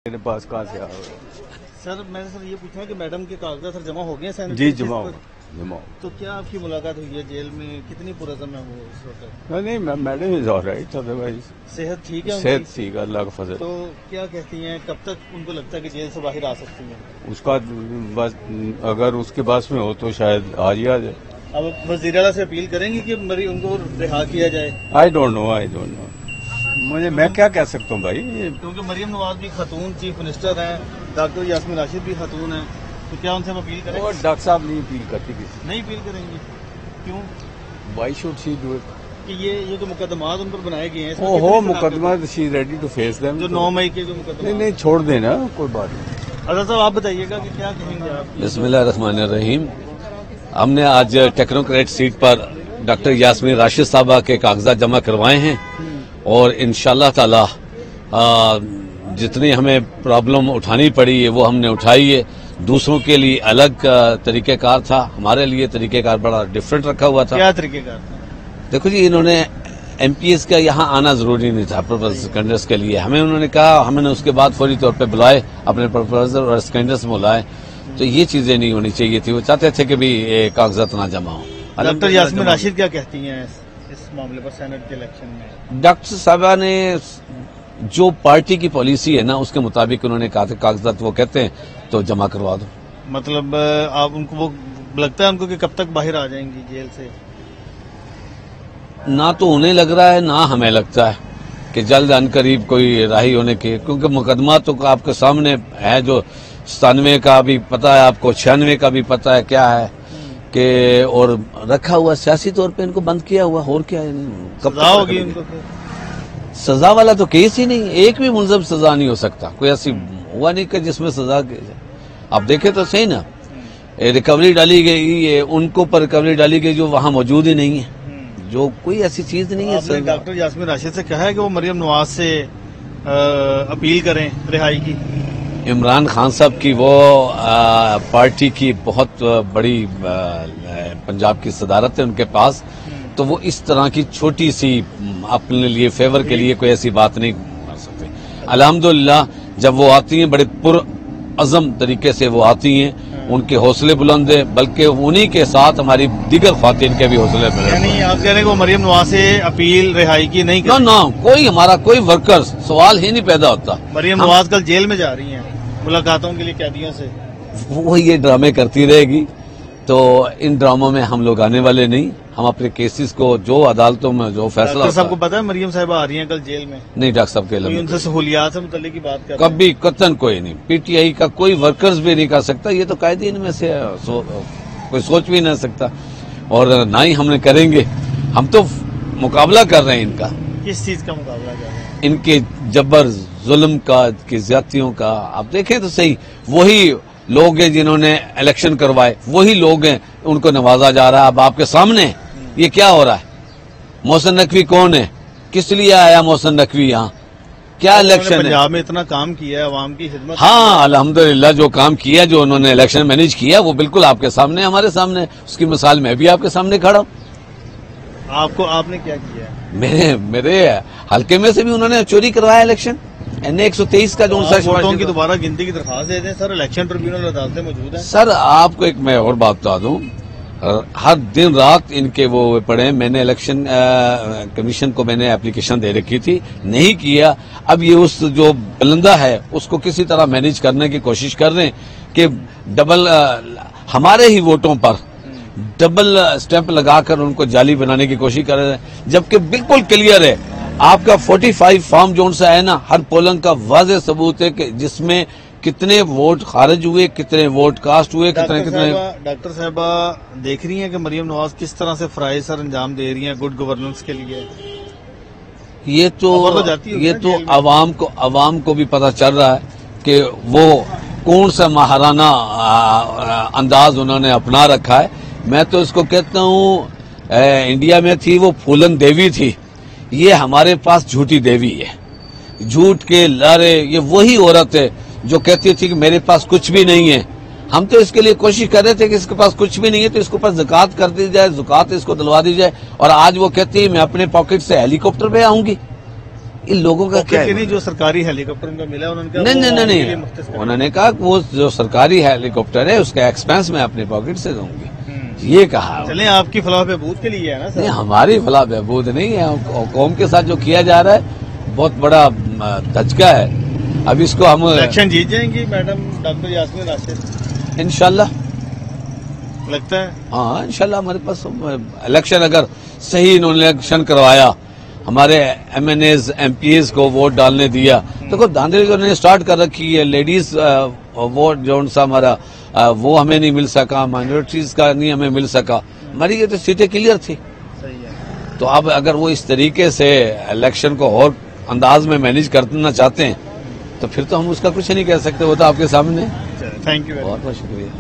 मेरे पास कहाँ से आ सर मैंने सर ये पूछा कि मैडम के कागजात सर जमा हो गए हैं? जी जमा तो क्या आपकी मुलाकात हुई है जेल में? कितनी पुरज़म है वो इस वक्त? नहीं मैडम इज ऑलराइट, अदरवाइज सेहत ठीक है? सेहत ठीक है, अल्लाह का फजल। तो क्या कहती हैं, कब तक उनको लगता है कि जेल से बाहर आ सकती हैं? उसका बस अगर उसके पास में हो तो शायद आज ही आ जाए। अब वज़ीर आला से अपील करेंगे कि उनको रिहा किया जाए? आई डोंट नो मैं क्या कह सकता हूँ भाई। क्योंकि मरियम नवाज भी खातून चीफ मिनिस्टर हैं, डॉक्टर यास्मीन राशिद भी खातून हैं, तो क्या उनसे हम अपील करेंगे? और डॉक्टर साहब नहीं अपील करती किसी, नहीं अपील करेंगे? क्यों? Why should she do it? कि ये जो मुकदमात उन पर बनाए गए हैं, हो मुकदमा, she ready to face them. जो 9 मई के जो मुकदमा, नहीं छोड़ देना, कोई बात नहीं। अच्छा साहब आप बताइएगा कि क्या कहेंगे आप? बिस्मिल्लाहिर्रहमानिर्रहीम। हमने आज टेक्नोक्रेट सीट पर डॉक्टर यास्मीन राशिद साहबा के कागजात जमा करवाए हैं और इंशाल्लाह ताला जितनी हमें प्रॉब्लम उठानी पड़ी है वो हमने उठाई है। दूसरों के लिए अलग तरीकेकार था, हमारे लिए तरीकेकार बड़ा डिफरेंट रखा हुआ था। क्या तरीकेकार था? देखो जी, इन्होंने एमपीएस का यहाँ आना जरूरी नहीं था प्रोफेसर स्कैंडर्स के लिए। हमें उन्होंने कहा, हमने उसके बाद फौरी तौर पे बुलाए, अपने प्रोफेसर और स्कैंडर्स में बुलाए, तो ये चीजें नहीं होनी चाहिए थी। वो चाहते थे कि भी कागजात ना जमा हो। डॉक्टर यास्मीन राशिद क्या कहती हैं इस मामले पर सेनेट के इलेक्शन में? डॉक्टर साहबा ने जो पार्टी की पॉलिसी है ना उसके मुताबिक उन्होंने कहा था कागजात वो कहते हैं तो जमा करवा दो। मतलब आप उनको वो लगता है उनको कि कब तक बाहर आ जाएंगी जेल से? ना तो उन्हें लग रहा है ना हमें लगता है कि जल्द अनकरीब कोई राही होने के, क्योंकि मुकदमा तो आपके सामने है, जो 97 का भी पता है आपको, 96 का भी पता है क्या है कि, और रखा हुआ सियासी तौर पे इनको बंद किया हुआ, और क्या है? कब सजा होगी इनको? सजा वाला तो केस ही नहीं, एक भी मुलजम सजा नहीं हो सकता। कोई ऐसी हुआ नहीं कि जिसमें सजा की जाए। आप देखें तो सही ना, रिकवरी डाली गई है उनको पर, रिकवरी डाली गई जो वहां मौजूद ही नहीं है, जो कोई ऐसी चीज नहीं है। आपने डॉक्टर यास्मीन राशिद से कहा है कि वो मरियम नवाज से अपील करें रिहाई की? इमरान खान साहब की वो पार्टी की बहुत बड़ी पंजाब की सदारत है उनके पास, तो वो इस तरह की छोटी सी अपने लिए फेवर के लिए कोई ऐसी बात नहीं कर सकते। अल्हम्दुलिल्लाह जब वो आती हैं बड़े पुरअज़म तरीके से वो आती हैं, उनके हौसले बुलंद है, बल्कि उन्हीं के साथ हमारी दीगर ख्वातीन के भी हौसले बुलंद। यानी आप कह रहे हैं वो मरियम नवाज से अपील रिहाई की नहीं कर? ना कोई हमारा कोई वर्कर्स सवाल ही नहीं पैदा होता। मरियम नवाज कल जेल में जा रही हैं मुलाकातों के लिए कैदियों से, वो ये ड्रामे करती रहेगी, तो इन ड्रामों में हम लोग आने वाले नहीं। हम अपने केसेस को जो अदालतों में जो फैसला, डॉक्टर साहब को पता है मरियम साहिबा आ रही हैं कल जेल में? नहीं, डॉक्टर साहब के लिए उनसे सहूलियात से मुतल्लिक की बात कर कभी कतन कोई नहीं, पीटीआई का कोई वर्कर्स भी नहीं कर सकता, ये तो कायदीन में से कोई सोच भी नहीं सकता, और ना ही हमने करेंगे। हम तो मुकाबला कर रहे हैं इनका। किस चीज का मुकाबला कर रहे हैं? इनके जबर जुल्म का, की ज्यादतियों का। आप देखें तो सही, वही लोग हैं जिन्होंने इलेक्शन करवाए, वही लोग हैं, उनको नवाजा जा रहा है। अब आपके सामने ये क्या हो रहा है? मोहसिन नकवी कौन है? किस लिए आया मोहसिन नकवी यहाँ? क्या इलेक्शन है? पंजाब में इतना काम किया है, अवाम की खिदमत। हाँ अल्हम्दुलिल्लाह, जो काम किया, जो उन्होंने इलेक्शन मैनेज किया, वो बिल्कुल आपके सामने, हमारे सामने। उसकी मिसाल मैं भी आपके सामने खड़ा हूँ। आपने क्या किया है? मेरे हल्के में से भी उन्होंने चोरी करवाया इलेक्शन। NA 123 का जो वोटों की दोबारा गिनती की दरखास्त दे दें सर, इलेक्शन ट्रिब्यूनल अदालतें मौजूद है। सर आपको एक मैं और बात बता दूं, हर दिन रात इनके वो पड़े। मैंने इलेक्शन कमीशन को मैंने एप्लीकेशन दे रखी थी, नहीं किया। अब ये उस जो बलंदा है उसको किसी तरह मैनेज करने की कोशिश कर रहे हैं कि डबल हमारे ही वोटों पर डबल स्टैंप लगाकर उनको जाली बनाने की कोशिश कर रहे हैं, जबकि बिल्कुल क्लियर है। आपका 45 फॉर्म जोन से है ना, हर पोलिंग का वाज़ेह सबूत है कि जिसमें कितने वोट खारिज हुए, कितने वोट कास्ट हुए, कितने। डॉक्टर साहबा देख रही हैं कि मरियम नवाज किस तरह से फराइज सर अंजाम दे रही हैं गुड गवर्नेंस के लिए? ये तो अवाम को भी पता चल रहा है कि वो कौन सा महाराना अंदाज उन्होंने अपना रखा है। मैं तो इसको कहता हूँ, इंडिया में थी वो फूलन देवी थी, ये हमारे पास झूठी देवी है। झूठ के लारे, ये वही औरत है जो कहती थी कि मेरे पास कुछ भी नहीं है। हम तो इसके लिए कोशिश कर रहे थे कि इसके पास कुछ भी नहीं है तो इसके ऊपर ज़कात कर दी जाए, ज़कात इसको दिलवा दी जाए, और आज वो कहती है मैं अपने पॉकेट से हेलीकॉप्टर पे आऊंगी। इन लोगों का क्या है? नहीं, जो सरकारी हेलीकॉप्टर उनको मिला उन्होंने कहा नहीं वो नहीं आने के लिए नहीं, मुख्तस कर उन्होंने कहा कि वो जो सरकारी हेलीकॉप्टर है उसका एक्सपेंस मैं अपने पॉकेट से दूंगी, ये कहा। चलें, आपकी फलाह बहबूद के लिए है ना नहीं, सर। हमारी फलाह बहबूद नहीं है, कौम के साथ जो किया जा रहा है बहुत बड़ा धचका है। अब इसको हम इलेक्शन जीत जाएंगी मैडम डॉक्टर यास्मीन राशिद, इंशाल्लाह, लगता है। हाँ इंशाल्लाह हमारे पास इलेक्शन अगर सही इन्होंने इलेक्शन करवाया, हमारे MNAs MPs को वोट डालने दिया, देखो धांधली जो उन्होंने स्टार्ट कर रखी है, लेडीज वोट जो सा हमारा वो हमें नहीं मिल सका, माइनॉरिटीज का नहीं हमें मिल सका, हमारी ये तो सीटें क्लियर थी। सही है। तो अब अगर वो इस तरीके से इलेक्शन को और अंदाज में मैनेज करना चाहते हैं तो फिर तो हम उसका कुछ नहीं कह सकते, वो तो आपके सामने। Thank you. बहुत बहुत शुक्रिया।